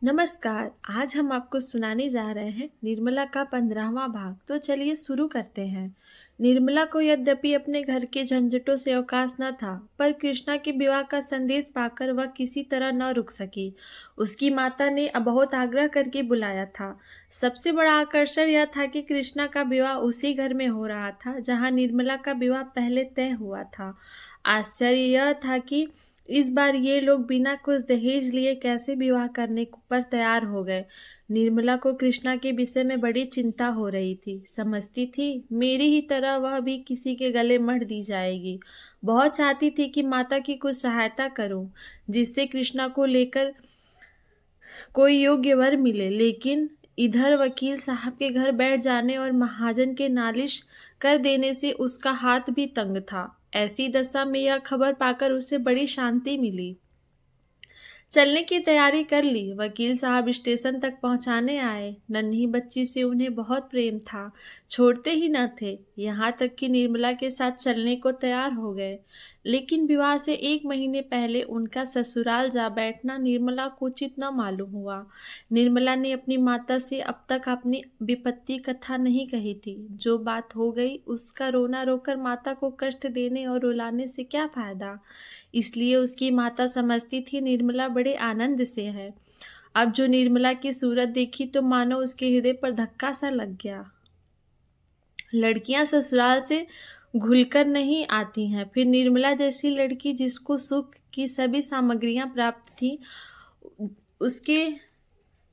नमस्कार। आज हम आपको सुनाने जा रहे हैं निर्मला का 15वां भाग। तो चलिए शुरू करते हैं। निर्मला को यद्यपि अपने घर के झंझटों से अवकाश न था, पर कृष्णा के विवाह का संदेश पाकर वह किसी तरह न रुक सकी। उसकी माता ने बहुत आग्रह करके बुलाया था। सबसे बड़ा आकर्षण यह था कि कृष्णा का विवाह उसी घर में हो रहा था जहाँ निर्मला का विवाह पहले तय हुआ था। आश्चर्य यह था कि इस बार ये लोग बिना कुछ दहेज लिए कैसे विवाह करने पर तैयार हो गए। निर्मला को कृष्णा के विषय में बड़ी चिंता हो रही थी। समझती थी मेरी ही तरह वह भी किसी के गले मढ़ दी जाएगी। बहुत चाहती थी कि माता की कुछ सहायता करूं, जिससे कृष्णा को लेकर कोई योग्य वर मिले। लेकिन इधर वकील साहब के घर बैठ जाने और महाजन के नालिश कर देने से उसका हाथ भी तंग था। ऐसी दशा में यह खबर पाकर उसे बड़ी शांति मिली। चलने की तैयारी कर ली। वकील साहब स्टेशन तक पहुंचाने आए। नन्ही बच्ची से उन्हें बहुत प्रेम था, छोड़ते ही न थे। यहाँ तक कि निर्मला के साथ चलने को तैयार हो गए। लेकिन विवाह से 1 महीने पहले उनका ससुराल जा बैठना निर्मला को उचित न मालूम हुआ। निर्मला ने अपनी माता से अब तक अपनी विपत्ति कथा नहीं कही थी। जो बात हो गई उसका रोना रोकर माता को कष्ट देने और रुलाने से क्या फायदा। इसलिए उसकी माता समझती थी निर्मला बड़े आनंद से है। अब जो निर्मला की सूरत देखी तो मानो उसके हृदय पर धक्का सा लग गया। लड़कियां ससुराल से घुलकर नहीं आती हैं, फिर निर्मला जैसी लड़की जिसको सुख की सभी सामग्रियां प्राप्त थी, उसके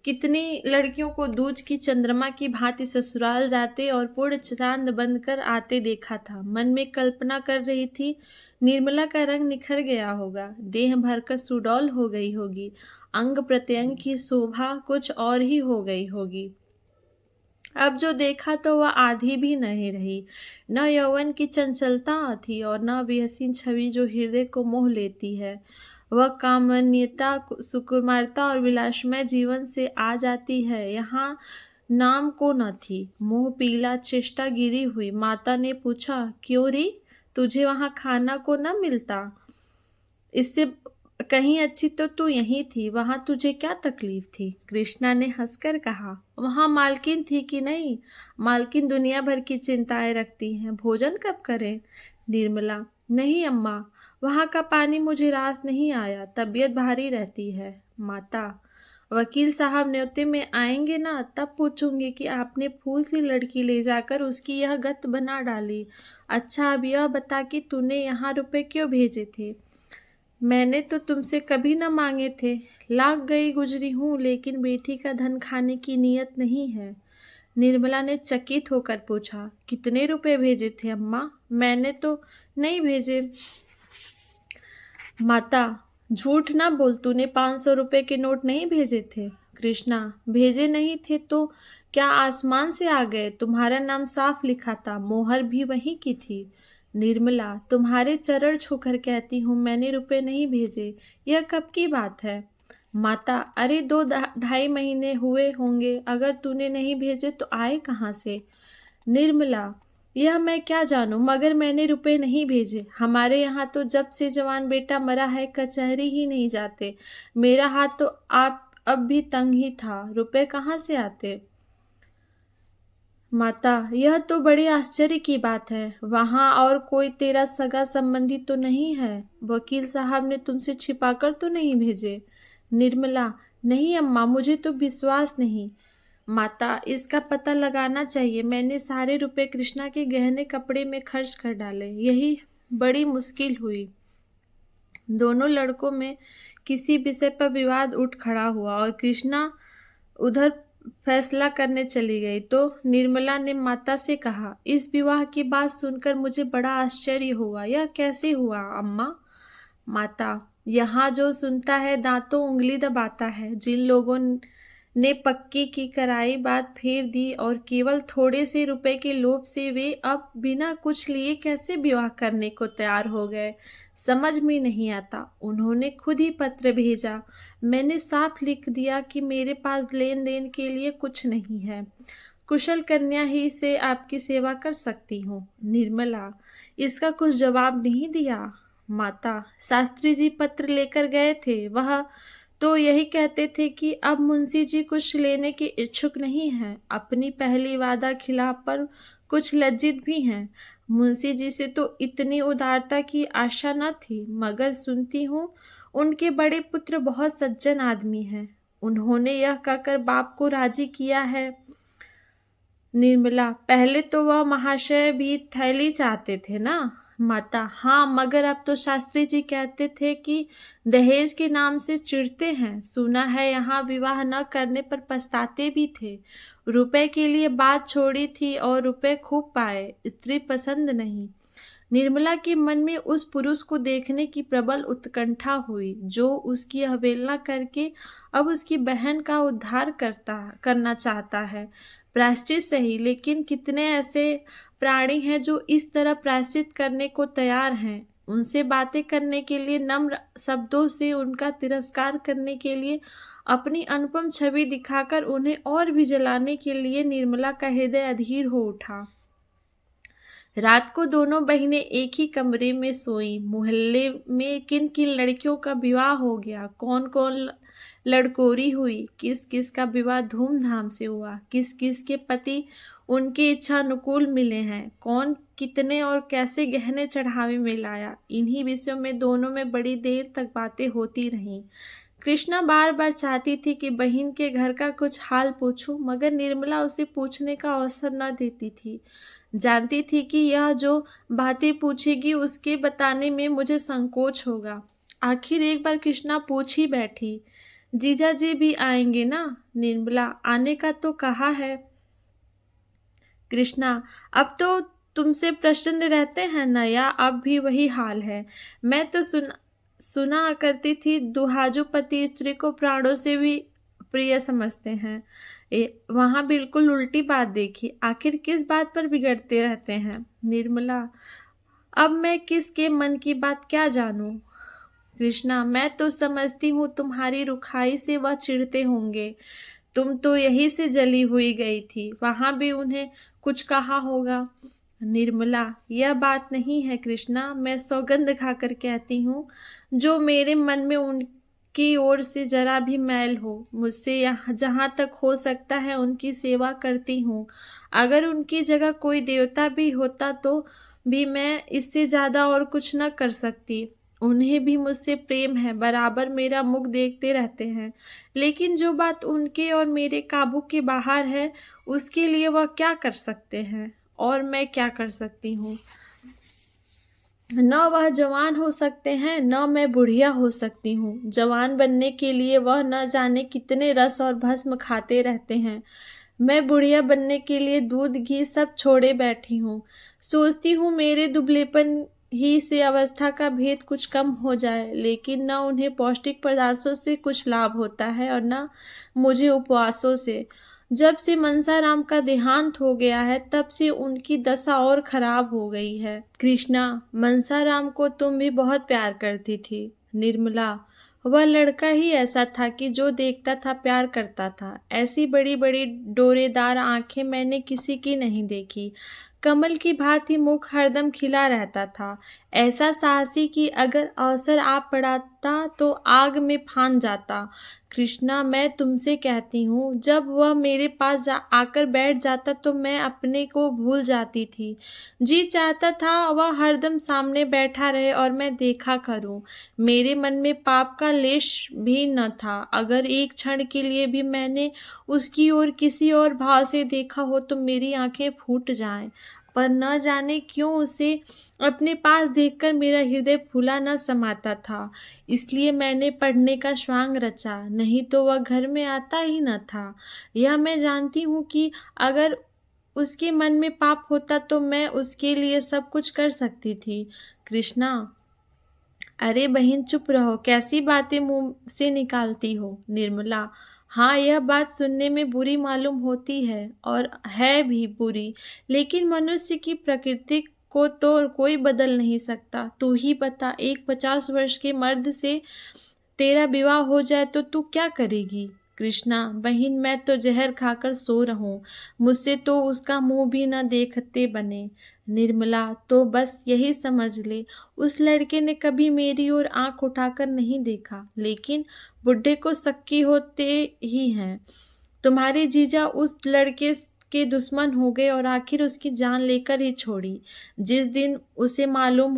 कितनी लड़कियों को दूज की चंद्रमा की भांति ससुराल जाते और पूर्ण चांद बनकर आते देखा था। मन में कल्पना कर रही थी निर्मला का रंग निखर गया होगा, देह भरकर सुडौल हो गई होगी, अंग प्रत्यंग की शोभा कुछ और ही हो गई होगी। अब जो देखा तो वह आधी भी नहीं रही। न यौवन की चंचलता थी और न विहसीन छवि जो हृदय को मोह लेती है। वह कामन्यता, सुकुमारता और विलासमय जीवन से आ जाती है, यहाँ नाम को न थी। मुंह पीला, चेष्टा गिरी हुई। माता ने पूछा, क्यों री, तुझे वहाँ खाना को न मिलता? इससे कहीं अच्छी तो तू यहीं थी, वहां तुझे क्या तकलीफ थी? कृष्णा ने हंसकर कहा, वहां मालकिन थी कि नहीं? मालकिन दुनिया भर की चिंताएं रखती हैं, भोजन कब करें? निर्मला, नहीं अम्मा, वहां का पानी मुझे रास नहीं आया, तबीयत भारी रहती है। माता, वकील साहब न्योते में आएंगे ना, तब पूछूंगी कि आपने फूल सी लड़की ले जाकर उसकी यह गत बना डाली। अच्छा अब यह बता कि तूने यहाँ रुपए क्यों भेजे थे? मैंने तो तुमसे कभी न मांगे थे। लाख गई गुजरी हूँ, लेकिन बेटी का धन खाने की नीयत नहीं है। निर्मला ने चकित होकर पूछा, कितने रुपए भेजे थे अम्मा? मैंने तो नहीं भेजे। माता, झूठ ना बोल, तूने 500 रुपए के नोट नहीं भेजे थे? कृष्णा, भेजे नहीं थे तो क्या आसमान से आ गए? तुम्हारा नाम साफ लिखा था, मोहर भी वहीं की थी। निर्मला, तुम्हारे चरण छूकर कहती हूँ मैंने रुपए नहीं भेजे। यह कब की बात है? माता, अरे 2 ढाई महीने हुए होंगे। अगर तूने नहीं भेजे तो आए कहाँ से? निर्मला, यह मैं क्या जानूं, मगर मैंने रुपए नहीं भेजे। हमारे यहाँ तो जब से जवान बेटा मरा है कचहरी ही नहीं जाते। मेरा हाथ तो आप अब भी तंग ही था, रुपए कहाँ से आते? माता, यह तो बड़ी आश्चर्य की बात है। वहां और कोई तेरा सगा संबंधी तो नहीं है? वकील साहब ने तुमसे छिपाकर तो नहीं भेजे? निर्मला, नहीं अम्मा, मुझे तो विश्वास नहीं। माता, इसका पता लगाना चाहिए। मैंने सारे रुपए कृष्णा के गहने कपड़े में खर्च कर डाले, यही बड़ी मुश्किल हुई। दोनों लड़कों में किसी विषय पर विवाद उठ खड़ा हुआ और कृष्णा उधर फैसला करने चली गई तो निर्मला ने माता से कहा, इस विवाह की बात सुनकर मुझे बड़ा आश्चर्य हुआ। यह कैसे हुआ अम्मा? माता, यहाँ जो सुनता है दांतों उंगली दबाता है। जिन लोगों ने पक्की की कराई बात फेर दी और केवल थोड़े से रुपए के लोभ से वे अब बिना कुछ लिए कैसे विवाह करने को तैयार हो गए, समझ में नहीं आता। उन्होंने खुद ही पत्र भेजा। मैंने साफ लिख दिया कि मेरे पास लेन देन के लिए कुछ नहीं है, कुशल कन्या ही से आपकी सेवा कर सकती हूँ। निर्मला, इसका कुछ जवाब नहीं दिया? माता, शास्त्री जी पत्र लेकर गए थे, वह तो यही कहते थे कि अब मुंशी जी कुछ लेने के इच्छुक नहीं हैं, अपनी पहली वादा खिलाफ पर कुछ लज्जित भी हैं। मुंशी जी से तो इतनी उदारता की आशा न थी, मगर सुनती हूँ उनके बड़े पुत्र बहुत सज्जन आदमी हैं। उन्होंने यह कहकर बाप को राजी किया है। निर्मला, पहले तो वह महाशय भी थैली चाहते थे ना? माता, हाँ, मगर अब तो शास्त्री जी कहते थे कि दहेज के नाम से चिढ़ते हैं। सुना है यहाँ विवाह न करने पर पछताते भी थे। रुपए के लिए बात छोड़ी थी और रुपए खूब पाए, स्त्री पसंद नहीं। निर्मला के मन में उस पुरुष को देखने की प्रबल उत्कंठा हुई जो उसकी अवहेलना करके अब उसकी बहन का उद्धार करना चाहता है। प्रायश्चित सही, लेकिन कितने ऐसे प्राणी हैं जो इस तरह प्रायश्चित करने को तैयार हैं। उनसे बातें करने के लिए, नम्र शब्दों से उनका तिरस्कार करने के लिए, अपनी अनुपम छवि दिखाकर उन्हें और भी जलाने के लिए निर्मला का हृदय अधीर हो उठा। रात को दोनों बहनें एक ही कमरे में सोईं। मोहल्ले में किन किन लड़कियों का विवाह हो गया, कौन कौन लड़कोरी हुई, किस किस का विवाह धूमधाम से हुआ, किस किस के पति उनके इच्छा अनुकूल मिले हैं, कौन कितने और कैसे गहने चढ़ावे में लाया, इन्हीं विषयों में दोनों में बड़ी देर तक बातें होती रहीं। कृष्णा बार बार चाहती थी कि बहन के घर का कुछ हाल पूछूं, मगर निर्मला उसे पूछने का अवसर न देती थी। जानती थी कि यह जो बातें पूछेगी उसके बताने में मुझे संकोच होगा। आखिर एक बार कृष्णा पूछ ही बैठी, जीजा जी भी आएंगे ना? निर्मला, आने का तो कहा है। कृष्णा, अब तो तुमसे प्रसन्न रहते हैं न, या अब भी वही हाल है? मैं तो सुना करती थी दुहाजू पति स्त्री को प्राणों से भी प्रिय समझते हैं। वहाँ बिल्कुल उल्टी बात देखी। आखिर किस बात पर बिगड़ते रहते हैं? निर्मला, अब मैं किसके मन की बात क्या जानूं? कृष्णा, मैं तो समझती हूँ तुम्हारी रुखाई से वह चिढ़ते होंगे। तुम तो यही से जली हुई गई थी, वहां भी उन्हें कुछ कहा होगा। निर्मला, यह बात नहीं है कृष्णा, मैं सौगंध खाकर कहती हूँ, जो मेरे मन में उनकी ओर से जरा भी मैल हो, मुझसे यहाँ जहाँ तक हो सकता है उनकी सेवा करती हूँ। अगर उनकी जगह कोई देवता भी होता तो भी मैं इससे ज़्यादा और कुछ न कर सकती। उन्हें भी मुझसे प्रेम है, बराबर मेरा मुख देखते रहते हैं, लेकिन जो बात उनके और मेरे काबू के बाहर है उसके लिए वह क्या कर सकते हैं और मैं क्या कर सकती हूँ? न वह जवान हो सकते हैं, न मैं बुढ़िया हो सकती हूँ। जवान बनने के लिए वह न जाने कितने रस और भस्म खाते रहते हैं। मैं बुढ़िया बनने के लिए दूध घी सब छोड़े बैठी हूँ। सोचती हूँ मेरे दुबलेपन ही से अवस्था का भेद कुछ कम हो जाए, लेकिन न उन्हें पौष्टिक पदार्थों से कुछ लाभ होता है और न मुझे उपवासों से। जब से मनसाराम का देहांत हो गया है तब से उनकी दशा और खराब हो गई है। कृष्णा, मनसाराम को तुम भी बहुत प्यार करती थी। निर्मला, वह लड़का ही ऐसा था कि जो देखता था प्यार करता था। ऐसी बड़ी बड़ी डोरेदार आंखें मैंने किसी की नहीं देखी। कमल की भांति मुख हरदम खिला रहता था। ऐसा साहसी कि अगर अवसर आ पड़ता तो आग में फान जाता। कृष्णा, मैं तुमसे कहती हूँ, जब वह मेरे पास आकर बैठ जाता तो मैं अपने को भूल जाती थी। जी चाहता था वह हरदम सामने बैठा रहे और मैं देखा करूं। मेरे मन में पाप का लेश भी न था। अगर एक क्षण के लिए भी मैंने उसकी ओर किसी और भाव से देखा हो तो मेरी आंखें फूट जाएं, पर न जाने क्यों उसे अपने पास देखकर मेरा हृदय फूला न समाता था। इसलिए मैंने पढ़ने का श्वांग रचा, नहीं तो वह घर में आता ही न था। यह मैं जानती हूँ कि अगर उसके मन में पाप होता तो मैं उसके लिए सब कुछ कर सकती थी। कृष्णा, अरे बहन चुप रहो, कैसी बातें मुंह से निकालती हो? निर्मला, हाँ, यह बात सुनने में बुरी मालूम होती है और है भी बुरी, लेकिन मनुष्य की प्रकृति को तो कोई बदल नहीं सकता। तू ही बता, एक 50 वर्ष के मर्द से तेरा विवाह हो जाए तो तू क्या करेगी? कृष्णा, बहन मैं तो जहर खाकर सो रहूं, मुझसे तो उसका मुंह भी न देखते बने। निर्मला, तो बस यही समझ ले, उस लड़के ने कभी मेरी ओर आंख उठाकर नहीं देखा, लेकिन बुड्ढे को शक्की होते ही हैं। तुम्हारे जीजा उस लड़के के दुश्मन हो गए और आखिर उसकी जान लेकर ही छोड़ी। जिस दिन उसे मालूम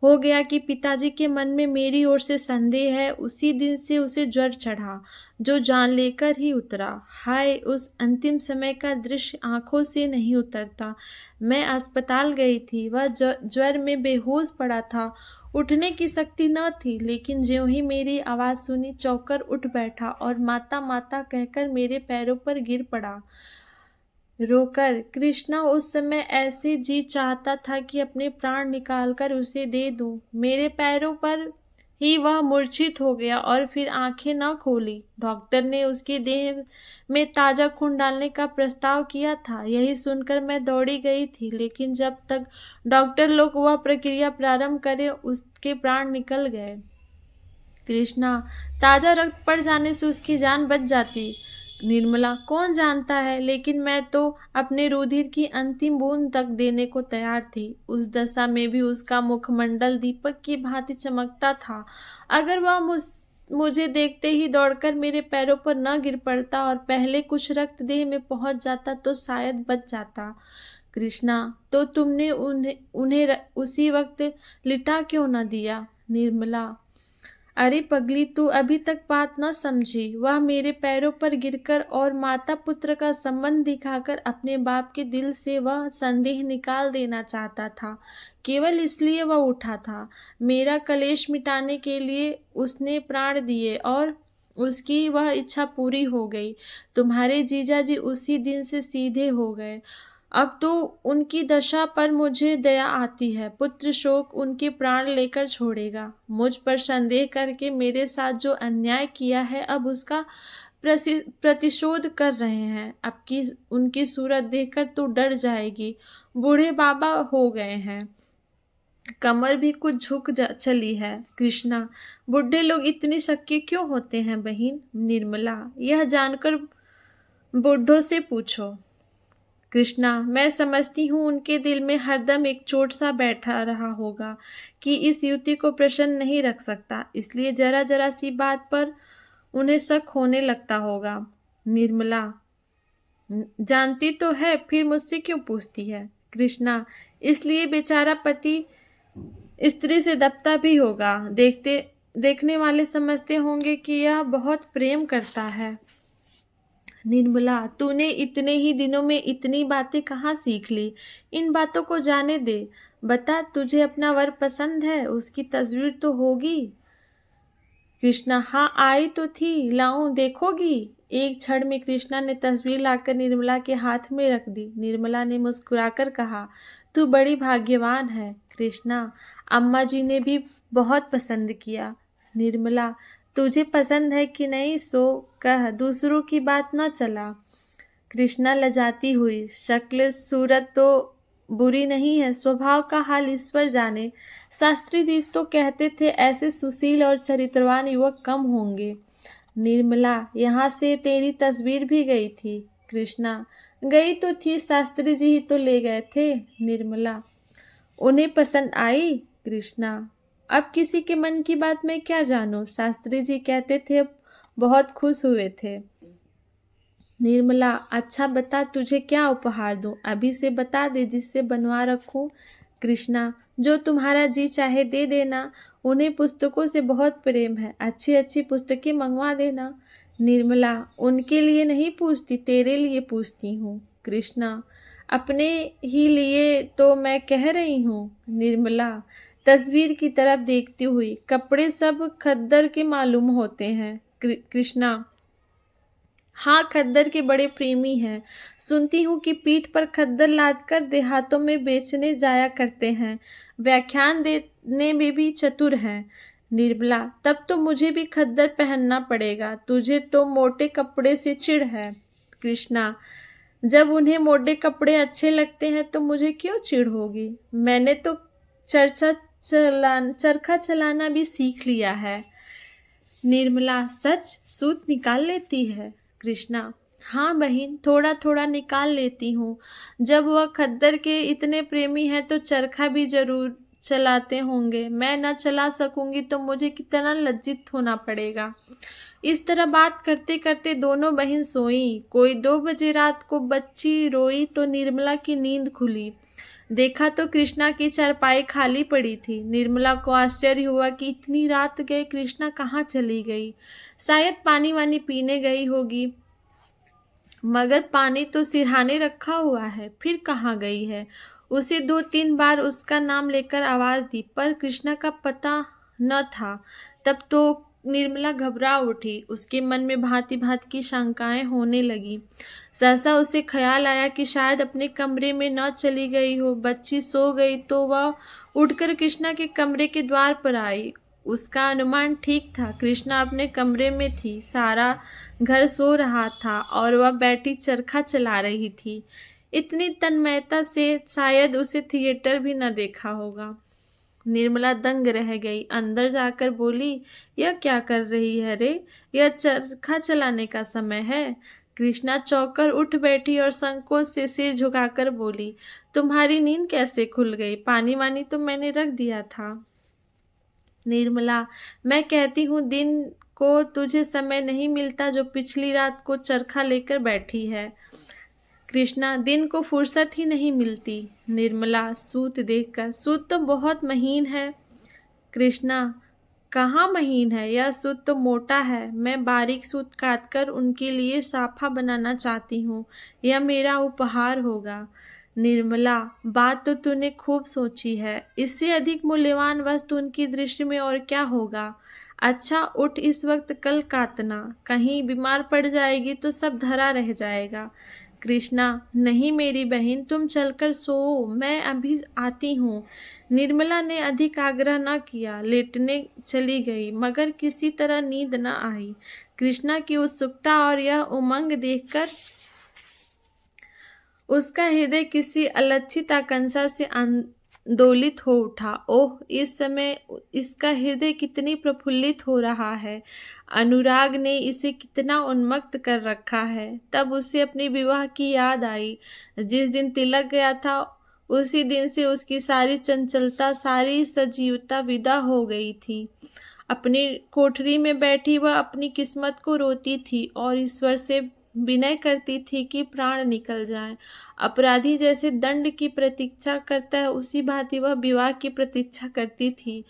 हो गया कि पिताजी के मन में मेरी ओर से संदेह है, उसी दिन से उसे ज्वर चढ़ा, जो जान लेकर ही उतरा। हाय, उस अंतिम समय का दृश्य आंखों से नहीं उतरता। मैं अस्पताल गई थी, वह ज्वर में बेहोश पड़ा था, उठने की शक्ति न थी, लेकिन ज्यों ही मेरी आवाज़ सुनी चौंक कर उठ बैठा और माता माता कहकर मेरे पैरों पर गिर पड़ा रोकर। कृष्णा उस समय ऐसे जी चाहता था कि अपने प्राण निकालकर उसे दे दूं। मेरे पैरों पर ही वह मूर्छित हो गया और फिर आंखें न खोली। डॉक्टर ने उसकी देह में ताज़ा खून डालने का प्रस्ताव किया था। यही सुनकर मैं दौड़ी गई थी, लेकिन जब तक डॉक्टर लोग वह प्रक्रिया प्रारंभ करे, उसके प्राण निकल गए। कृष्णा, ताज़ा रक्त पड़ जाने से उसकी जान बच जाती। निर्मला, कौन जानता है, लेकिन मैं तो अपने रुधिर की अंतिम बूंद तक देने को तैयार थी। उस दशा में भी उसका मुखमंडल दीपक की भांति चमकता था। अगर वह मुझे देखते ही दौड़कर मेरे पैरों पर न गिर पड़ता और पहले कुछ रक्त देह में पहुंच जाता तो शायद बच जाता। कृष्णा, तो तुमने उन्हें उसी वक्त लिटा क्यों न दिया? निर्मला, अरे पगली, तू अभी तक बात न समझी। वह मेरे पैरों पर गिरकर और माता पुत्र का संबंध दिखाकर अपने बाप के दिल से वह संदेह निकाल देना चाहता था। केवल इसलिए वह उठा था। मेरा कलेश मिटाने के लिए उसने प्राण दिए और उसकी वह इच्छा पूरी हो गई। तुम्हारे जीजाजी उसी दिन से सीधे हो गए। अब तो उनकी दशा पर मुझे दया आती है। पुत्र शोक उनके प्राण लेकर छोड़ेगा। मुझ पर संदेह करके मेरे साथ जो अन्याय किया है, अब उसका प्रतिशोध कर रहे हैं। अब की उनकी सूरत देखकर तू डर जाएगी। बूढ़े बाबा हो गए हैं, कमर भी कुछ झुक चली है। कृष्णा, बुढ़े लोग इतनी शक्की क्यों होते हैं बहन? निर्मला, यह जानकर बूढ़ों से पूछो। कृष्णा, मैं समझती हूँ उनके दिल में हरदम एक चोट सा बैठा रहा होगा कि इस युवती को प्रसन्न नहीं रख सकता, इसलिए जरा जरा सी बात पर उन्हें शक होने लगता होगा। निर्मला, जानती तो है, फिर मुझसे क्यों पूछती है? कृष्णा, इसलिए बेचारा पति स्त्री से दबता भी होगा। देखने वाले समझते होंगे कि यह बहुत प्रेम करता है। निर्मला, तूने इतने ही दिनों में इतनी बातें कहाँ सीख ली? इन बातों को जाने दे। बता, तुझे अपना वर पसंद है? उसकी तस्वीर तो होगी। कृष्णा, हाँ, आई तो थी, लाऊं, देखोगी? एक क्षण में कृष्णा ने तस्वीर लाकर निर्मला के हाथ में रख दी। निर्मला ने मुस्कुराकर कहा, तू बड़ी भाग्यवान है। कृष्णा, अम्मा जी ने भी बहुत पसंद किया। निर्मला, तुझे पसंद है कि नहीं सो कह, दूसरों की बात न चला। कृष्णा लजाती हुई, शक्ल सूरत तो बुरी नहीं है, स्वभाव का हाल ईश्वर जाने। शास्त्री जी तो कहते थे ऐसे सुशील और चरित्रवान युवक कम होंगे। निर्मला, यहाँ से तेरी तस्वीर भी गई थी। कृष्णा, गई तो थी, शास्त्री जी ही तो ले गए थे। निर्मला, उन्हें पसंद आई? कृष्णा, अब किसी के मन की बात मैं क्या जानूं? शास्त्री जी कहते थे बहुत खुश हुए थे। निर्मला, अच्छा बता, तुझे क्या उपहार दूं? अभी से बता दे, जिससे बनवा रखूं। कृष्णा, जो तुम्हारा जी चाहे दे देना। उन्हें पुस्तकों से बहुत प्रेम है, अच्छी अच्छी पुस्तकें मंगवा देना। निर्मला, उनके लिए नहीं पूछती, तेरे लिए पूछती हूँ। कृष्णा, अपने ही लिए तो मैं कह रही हूँ। निर्मला तस्वीर की तरफ देखती हुई, कपड़े सब खद्दर के मालूम होते हैं। कृष्णा, हाँ, खद्दर के बड़े प्रेमी हैं। सुनती हूँ कि पीठ पर खद्दर लादकर देहातों में बेचने जाया करते हैं। व्याख्यान देने में भी चतुर हैं। निर्मला, तब तो मुझे भी खद्दर पहनना पड़ेगा। तुझे तो मोटे कपड़े से चिढ़ है। कृष्णा, जब उन्हें मोटे कपड़े अच्छे लगते हैं तो मुझे क्यों चिढ़ होगी? मैंने तो चरखा चलाना भी सीख लिया है। निर्मला, सच? सूत निकाल लेती है? कृष्णा, हाँ बहन, थोड़ा थोड़ा निकाल लेती हूँ। जब वह खद्दर के इतने प्रेमी हैं तो चरखा भी जरूर चलाते होंगे। मैं न चला सकूंगी तो मुझे कितना लज्जित होना पड़ेगा। इस तरह बात करते करते दोनों बहन सोईं। कोई 2 बजे रात को बच्ची रोई तो निर्मला की नींद खुली। देखा तो कृष्णा की चारपाई खाली पड़ी थी। निर्मला को आश्चर्य हुआ कि इतनी रात गए कृष्णा कहाँ चली गई। शायद पानी वानी पीने गई होगी, मगर पानी तो सिरहाने रखा हुआ है, फिर कहाँ गई है। उसे 2-3 बार उसका नाम लेकर आवाज दी, पर कृष्णा का पता न था। तब तो निर्मला घबरा उठी। उसके मन में भांति भांति की शंकाएं होने लगी। सहसा उसे ख्याल आया कि शायद अपने कमरे में न चली गई हो। बच्ची सो गई तो वह उठकर कृष्णा के कमरे के द्वार पर आई। उसका अनुमान ठीक था। कृष्णा अपने कमरे में थी। सारा घर सो रहा था और वह बैठी चरखा चला रही थी। इतनी तन्मयता से शायद उसे थिएटर भी न देखा होगा। निर्मला दंग रह गई। अंदर जाकर बोली, यह क्या कर रही है रे? यह चरखा चलाने का समय है? कृष्णा चौंक कर उठ बैठी और संकोच से सिर झुकाकर बोली, तुम्हारी नींद कैसे खुल गई? पानी वानी तो मैंने रख दिया था। निर्मला, मैं कहती हूँ दिन को तुझे समय नहीं मिलता जो पिछली रात को चरखा लेकर बैठी है। कृष्णा, दिन को फुर्सत ही नहीं मिलती। निर्मला सूत देखकर, सूत तो बहुत महीन है। कृष्णा, कहाँ महीन है, यह सूत तो मोटा है। मैं बारीक सूत काटकर उनके लिए साफा बनाना चाहती हूँ। यह मेरा उपहार होगा। निर्मला, बात तो तूने खूब सोची है। इससे अधिक मूल्यवान वस्तु उनकी दृष्टि में और क्या होगा। अच्छा उठ, इस वक्त कल काटना। कहीं बीमार पड़ जाएगी तो सब धरा रह जाएगा। कृष्णा, नहीं मेरी बहन, तुम चलकर सो, मैं अभी आती हूँ। निर्मला ने अधिक आग्रह न किया, लेटने चली गई, मगर किसी तरह नींद न आई। कृष्णा की उत्सुकता और यह उमंग देखकर उसका हृदय किसी अलक्षित आकांक्षा से आंदोलित हो उठा। ओह, इस समय इसका हृदय कितनी प्रफुल्लित हो रहा है। अनुराग ने इसे कितना उन्मत्त कर रखा है। तब उसे अपने विवाह की याद आई। जिस दिन तिलक गया था उसी दिन से उसकी सारी चंचलता, सारी सजीवता विदा हो गई थी। अपनी कोठरी में बैठी वह अपनी किस्मत को रोती थी और ईश्वर से विनय करती थी कि प्राण निकल जाए। अपराधी जैसे दंड की प्रतीक्षा करता है, उसी भांति वह विवाह की प्रतीक्षा करती थी।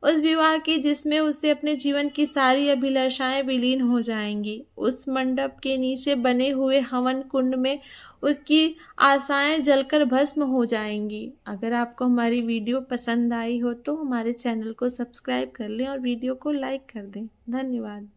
उस विवाह की जिसमें उसे अपने जीवन की सारी अभिलाषाएं विलीन हो जाएंगी। उस मंडप के नीचे बने हुए हवन कुंड में उसकी आशाएं जलकर भस्म हो जाएंगी। अगर आपको हमारी वीडियो पसंद आई हो तो हमारे चैनल को सब्सक्राइब कर लें और वीडियो को लाइक कर दें। धन्यवाद।